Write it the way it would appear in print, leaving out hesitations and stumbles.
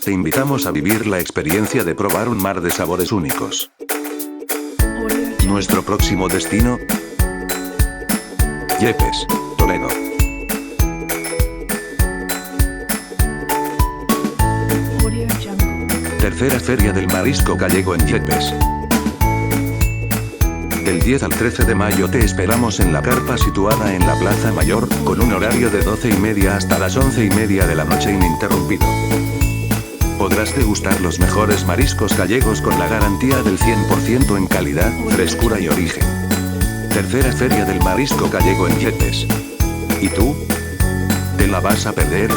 Te invitamos a vivir la experiencia de probar un mar de sabores únicos. Nuestro próximo destino: Yepes, Toledo. Tercera Feria del Marisco Gallego en Yepes. Del 10 al 13 de mayo te esperamos en la carpa situada en la Plaza Mayor, con un horario de 12:30 hasta las 11:30 de la noche ininterrumpido. Podrás degustar los mejores mariscos gallegos con la garantía del 100% en calidad, frescura y origen. Tercera Feria del Marisco Gallego en Yepes. ¿Y tú? ¿Te la vas a perder?